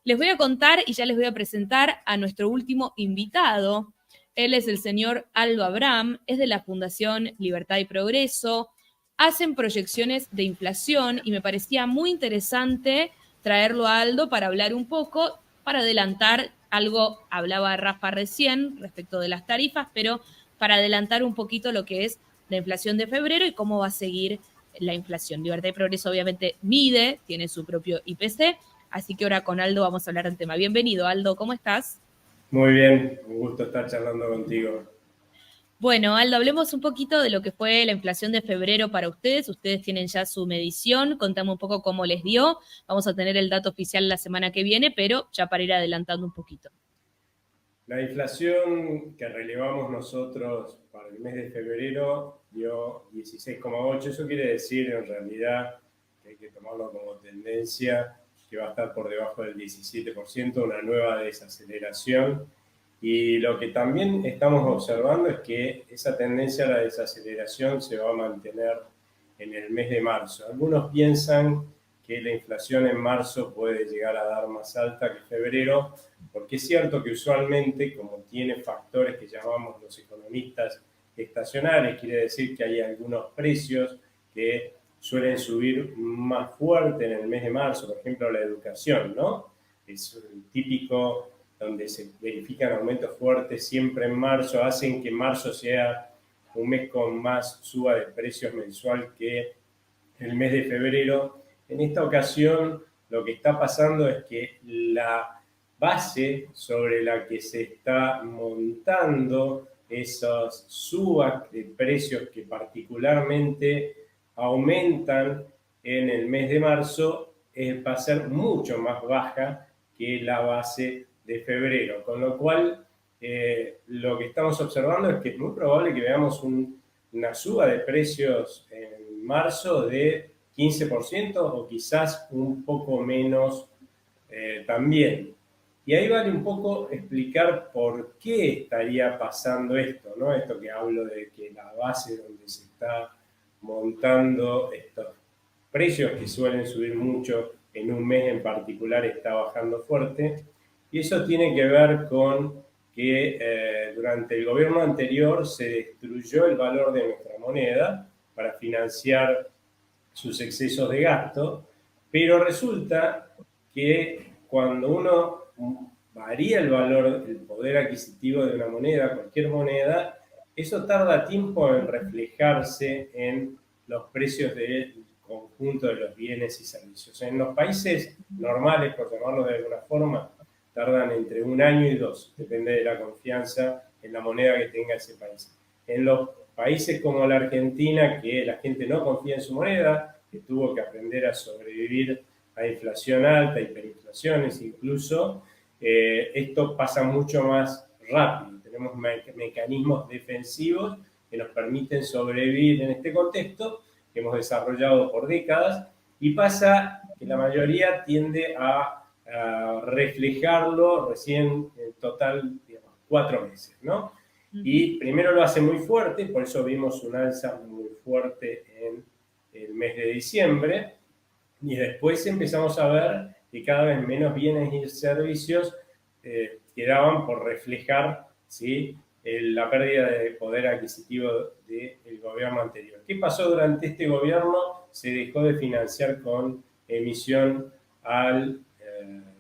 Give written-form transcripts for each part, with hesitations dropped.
Les voy a contar y ya les voy a presentar a nuestro último invitado. Él es el señor Aldo Abraham, es de la Fundación Libertad y Progreso. Hacen proyecciones de inflación y me parecía muy interesante traerlo a Aldo para hablar un poco, para adelantar algo, hablaba Rafa recién respecto de las tarifas, pero para adelantar un poquito lo que es la inflación de febrero y cómo va a seguir la inflación. Libertad y Progreso obviamente mide, tiene su propio IPC, así que ahora con Aldo vamos a hablar del tema. Bienvenido, Aldo, ¿cómo estás? Muy bien, un gusto estar charlando contigo. Bueno, Aldo, hablemos un poquito de lo que fue la inflación de febrero para ustedes. Ustedes tienen ya su medición, contame un poco cómo les dio. Vamos a tener el dato oficial la semana que viene, pero ya para ir adelantando un poquito. La inflación que relevamos nosotros para el mes de febrero dio 16,8. Eso quiere decir en realidad que hay que tomarlo como tendencia, que va a estar por debajo del 17%, una nueva desaceleración. Y lo que también estamos observando es que esa tendencia a la desaceleración se va a mantener en el mes de marzo. Algunos piensan que la inflación en marzo puede llegar a dar más alta que febrero, porque es cierto que usualmente, como tiene factores que llamamos los economistas estacionales, quiere decir que hay algunos precios que suelen subir más fuerte en el mes de marzo, por ejemplo la educación, ¿no? Es típico donde se verifican aumentos fuertes siempre en marzo, hacen que marzo sea un mes con más suba de precios mensual que el mes de febrero. En esta ocasión lo que está pasando es que la base sobre la que se está montando esas subas de precios que particularmente aumentan en el mes de marzo va a ser mucho más baja que la base de febrero, con lo cual lo que estamos observando es que es muy probable que veamos una suba de precios en marzo de 15% o quizás un poco menos también. Y ahí vale un poco explicar por qué estaría pasando esto, ¿no? Esto que hablo de que la base donde se está montando estos precios que suelen subir mucho en un mes en particular está bajando fuerte. Y eso tiene que ver con que durante el gobierno anterior se destruyó el valor de nuestra moneda para financiar sus excesos de gasto, pero resulta que cuando uno varía el valor, el poder adquisitivo de una moneda, cualquier moneda, eso tarda tiempo en reflejarse en los precios del conjunto de los bienes y servicios. En los países normales, por llamarlo de alguna forma, tardan entre 1 año y 2, depende de la confianza en la moneda que tenga ese país. En los países como la Argentina, que la gente no confía en su moneda, que tuvo que aprender a sobrevivir a inflación alta, hiperinflaciones incluso, esto pasa mucho más rápido. Tenemos mecanismos defensivos que nos permiten sobrevivir en este contexto que hemos desarrollado por décadas, y pasa que la mayoría tiende a reflejarlo recién en total, digamos, 4 meses, ¿no? Y primero lo hace muy fuerte, por eso vimos un alza muy fuerte en el mes de diciembre, y después empezamos a ver que cada vez menos bienes y servicios quedaban por reflejar, ¿sí?, la pérdida de poder adquisitivo del gobierno anterior. ¿Qué pasó durante este gobierno? Se dejó de financiar con emisión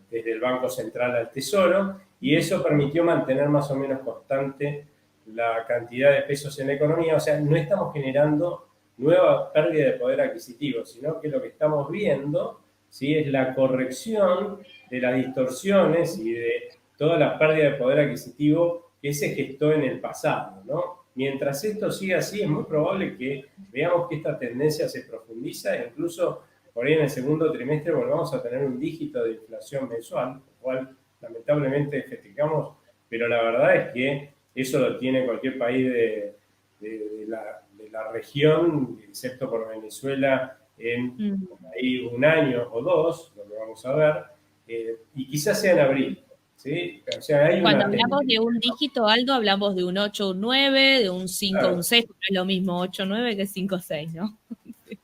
desde el Banco Central al Tesoro, y eso permitió mantener más o menos constante la cantidad de pesos en la economía. O sea, no estamos generando nueva pérdida de poder adquisitivo, sino que lo que estamos viendo, ¿sí?, es la corrección de las distorsiones y de toda la pérdida de poder adquisitivo que se gestó en el pasado, ¿no? Mientras esto siga así, es muy probable que veamos que esta tendencia se profundiza e incluso por ahí en el segundo trimestre volvamos a tener un dígito de inflación mensual, lo cual lamentablemente festejamos, pero la verdad es que eso lo tiene cualquier país de la región, excepto por Venezuela, en por ahí 1 año o 2, lo que vamos a ver, y quizás sea en abril, ¿sí? O sea, hay Cuando una hablamos de tendencia, un ¿no? dígito, Aldo, hablamos de un 8, un 9, de un 5, un Claro. 6, no es lo mismo 8, 9 que 5, 6, ¿no?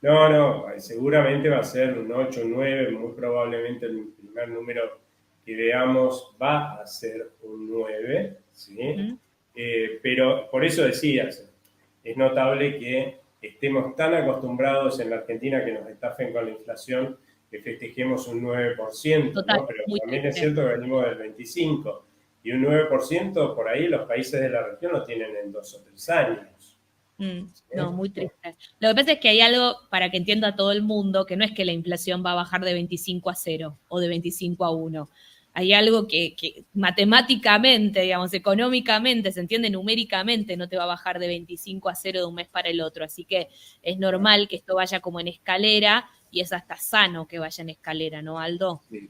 No, seguramente va a ser un 8, un 9, muy probablemente el primer número que veamos va a ser un 9, ¿sí? ¿Mm? Pero por eso decías, es notable que estemos tan acostumbrados en la Argentina que nos estafen con la inflación, que festejemos un 9%, Total, ¿no? Pero muy también es triste. cierto que venimos del 25%, y un 9% por ahí los países de la región lo tienen en 2 o 3 años. No, ¿Sí? muy triste. Lo que pasa es que hay algo para que entienda todo el mundo, que no es que la inflación va a bajar de 25 a 0 o de 25 a 1. Hay algo que matemáticamente, digamos, económicamente, se entiende numéricamente, no te va a bajar de 25 a 0 de un mes para el otro. Así que es normal que esto vaya como en escalera y es hasta sano que vaya en escalera, ¿no, Aldo? Sí.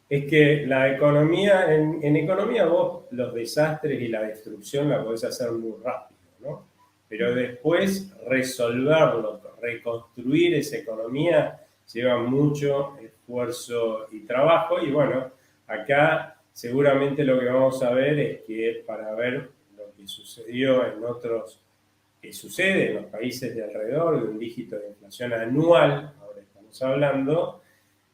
Es que la economía, en economía vos los desastres y la destrucción la podés hacer muy rápido, ¿no? Pero después resolverlo, reconstruir esa economía lleva mucho esfuerzo y trabajo. Y bueno, acá seguramente lo que vamos a ver es que para ver lo que sucedió en otros, que sucede en los países de alrededor de un dígito de inflación anual, ahora estamos hablando,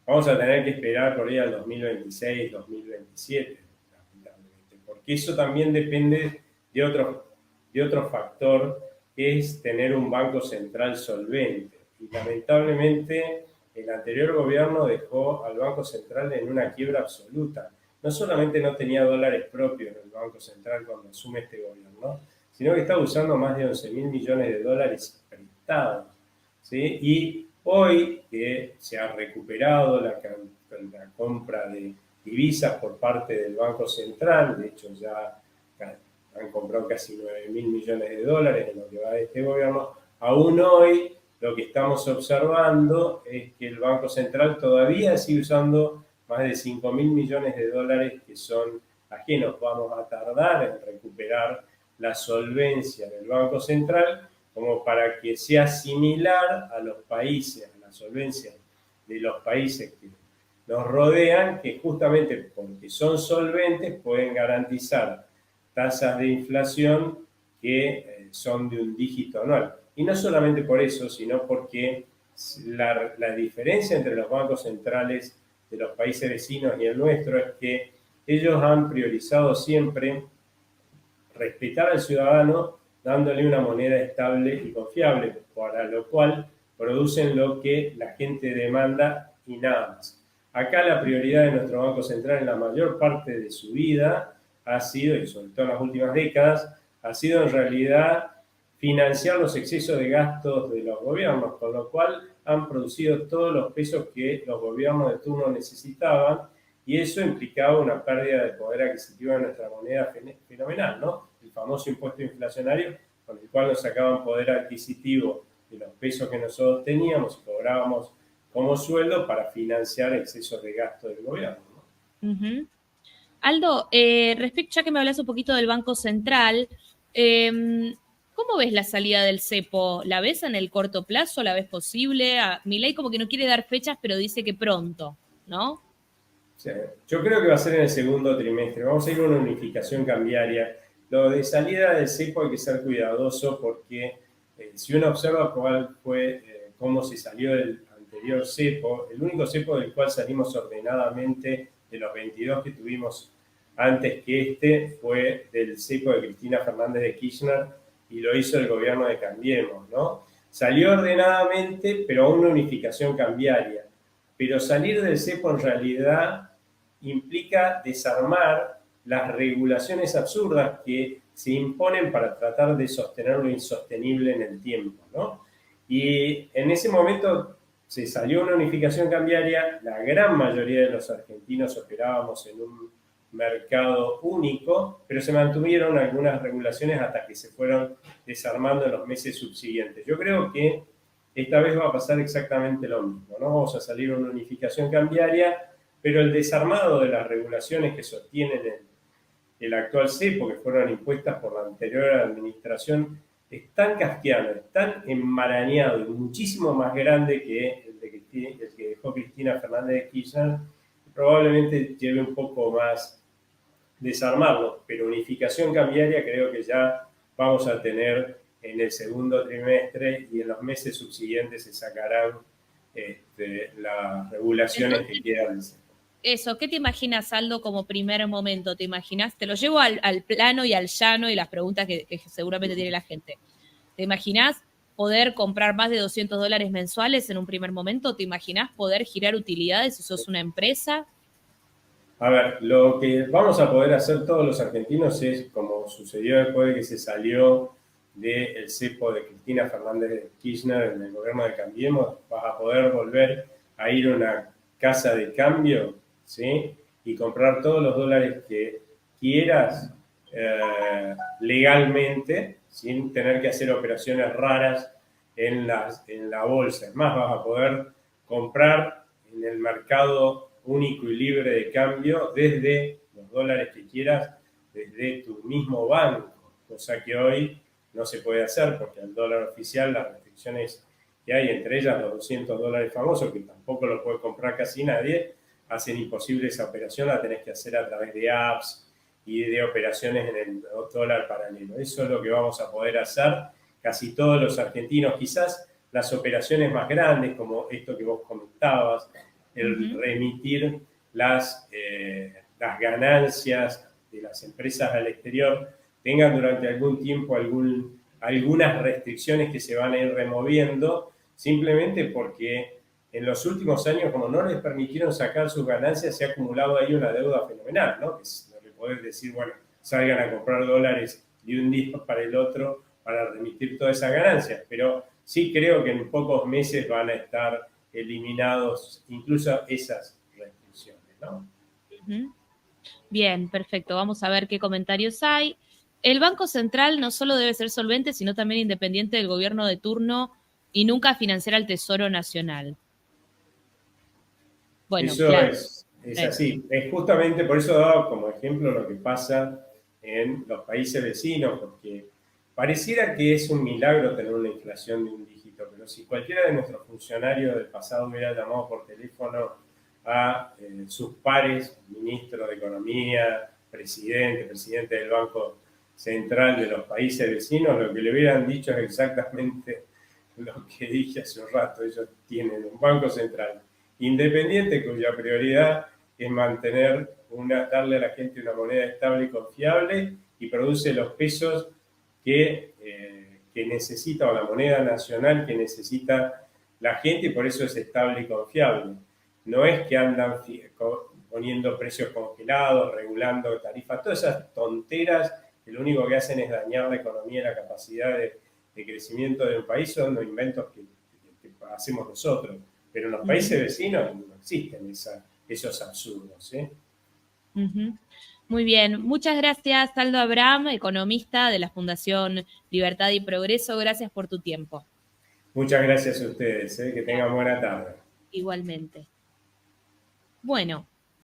vamos a tener que esperar por ahí al 2026, 2027, lamentablemente, porque eso también depende de otro factor, que es tener un banco central solvente. Y lamentablemente el anterior gobierno dejó al Banco Central en una quiebra absoluta. No solamente no tenía dólares propios en el Banco Central cuando asume este gobierno, sino que está usando más de 11.000 millones de dólares prestados, ¿sí? Y hoy que se ha recuperado la compra de divisas por parte del Banco Central, de hecho ya han comprado casi 9.000 millones de dólares en lo que va de este gobierno, aún hoy lo que estamos observando es que el Banco Central todavía sigue usando más de 5.000 millones de dólares que son ajenos. Vamos a tardar en recuperar la solvencia del Banco Central como para que sea similar a los países, a la solvencia de los países que nos rodean, que justamente porque son solventes pueden garantizar tasas de inflación que son de un dígito anual. Y no solamente por eso, sino porque la diferencia entre los bancos centrales de los países vecinos y el nuestro es que ellos han priorizado siempre respetar al ciudadano dándole una moneda estable y confiable, para lo cual producen lo que la gente demanda y nada más. Acá la prioridad de nuestro Banco Central en la mayor parte de su vida ha sido, y sobre todo en las últimas décadas, ha sido en realidad financiar los excesos de gastos de los gobiernos, con lo cual han producido todos los pesos que los gobiernos de turno necesitaban, y eso implicaba una pérdida de poder adquisitivo de nuestra moneda fenomenal, ¿no? El famoso impuesto inflacionario, con el cual nos sacaban poder adquisitivo de los pesos que nosotros teníamos y cobrábamos como sueldo para financiar excesos de gasto del gobierno, ¿no? Ujú. Aldo, respecto, ya que me hablas un poquito del Banco Central, ¿cómo ves la salida del cepo? ¿La ves en el corto plazo? ¿La ves posible? Milei como que no quiere dar fechas, pero dice que pronto, ¿no? Sí, yo creo que va a ser en el segundo trimestre. Vamos a ir a una unificación cambiaria. Lo de salida del cepo hay que ser cuidadoso porque si uno observa cuál fue, cómo se salió del anterior cepo, el único cepo del cual salimos ordenadamente de los 22 que tuvimos antes que este fue del cepo de Cristina Fernández de Kirchner, y lo hizo el gobierno de Cambiemos, ¿no? Salió ordenadamente, pero a una unificación cambiaria. Pero salir del cepo en realidad implica desarmar las regulaciones absurdas que se imponen para tratar de sostener lo insostenible en el tiempo, ¿no? Y en ese momento se salió una unificación cambiaria, la gran mayoría de los argentinos operábamos en un mercado único, pero se mantuvieron algunas regulaciones hasta que se fueron desarmando en los meses subsiguientes. Yo creo que esta vez va a pasar exactamente lo mismo, ¿no? Vamos a salir una unificación cambiaria, pero el desarmado de las regulaciones que sostienen el actual cepo, que fueron impuestas por la anterior administración, es tan kafkiano, es tan enmarañado y muchísimo más grande que el que dejó Cristina Fernández de Kirchner, probablemente lleve un poco más desarmarlo, pero unificación cambiaria creo que ya vamos a tener en el segundo trimestre, y en los meses subsiguientes se sacarán las regulaciones Entonces, que quedan. eso, ¿qué te imaginas, Aldo, como primer momento? ¿Te imaginas? Te lo llevo al plano y al llano y las preguntas que seguramente tiene la gente. ¿Te imaginas poder comprar más de $200 mensuales en un primer momento? ¿Te imaginas poder girar utilidades si sos una empresa? A ver, lo que vamos a poder hacer todos los argentinos es, como sucedió después de que se salió del cepo de Cristina Fernández de Kirchner en el gobierno de Cambiemos, vas a poder volver a ir a una casa de cambio, ¿sí? Y comprar todos los dólares que quieras legalmente, sin tener que hacer operaciones raras en la bolsa. Es más, vas a poder comprar en el mercado único y libre de cambio desde los dólares que quieras, desde tu mismo banco, cosa que hoy no se puede hacer porque el dólar oficial, las restricciones que hay, entre ellas los $200 famosos, que tampoco lo puede comprar casi nadie, hacen imposible esa operación, la tenés que hacer a través de apps y de operaciones en el dólar paralelo. Eso es lo que vamos a poder hacer casi todos los argentinos. Quizás las operaciones más grandes, como esto que vos comentabas, el remitir las ganancias de las empresas al exterior, tengan durante algún tiempo algunas restricciones que se van a ir removiendo, simplemente porque en los últimos años, como no les permitieron sacar sus ganancias, se ha acumulado ahí una deuda fenomenal, ¿no? Que no le podés decir, bueno, salgan a comprar dólares de un día para el otro para remitir todas esas ganancias, pero sí creo que en pocos meses van a estar eliminados incluso esas restricciones, ¿no? Bien, perfecto. Vamos a ver qué comentarios hay. El Banco Central no solo debe ser solvente, sino también independiente del gobierno de turno y nunca financiar al Tesoro Nacional. Bueno, Eso claro. es así. Es justamente por eso dado como ejemplo lo que pasa en los países vecinos, porque pareciera que es un milagro tener una inflación de un dígito, pero si cualquiera de nuestros funcionarios del pasado hubiera llamado por teléfono a sus pares, ministro de Economía, presidente del Banco Central de los países vecinos, lo que le hubieran dicho es exactamente lo que dije hace un rato. Ellos tienen un Banco Central independiente cuya prioridad es darle a la gente una moneda estable y confiable y produce los pesos que necesita, o la moneda nacional que necesita la gente, y por eso es estable y confiable. No es que andan poniendo precios congelados, regulando tarifas, todas esas tonteras que lo único que hacen es dañar la economía y la capacidad de crecimiento de un país, son los inventos que hacemos nosotros. Pero en los países vecinos no existen esos absurdos, ¿eh? Muy bien. Muchas gracias, Aldo Abraham, economista de la Fundación Libertad y Progreso. Gracias por tu tiempo. Muchas gracias a ustedes, ¿eh? Que tengan buena tarde. Igualmente. Bueno.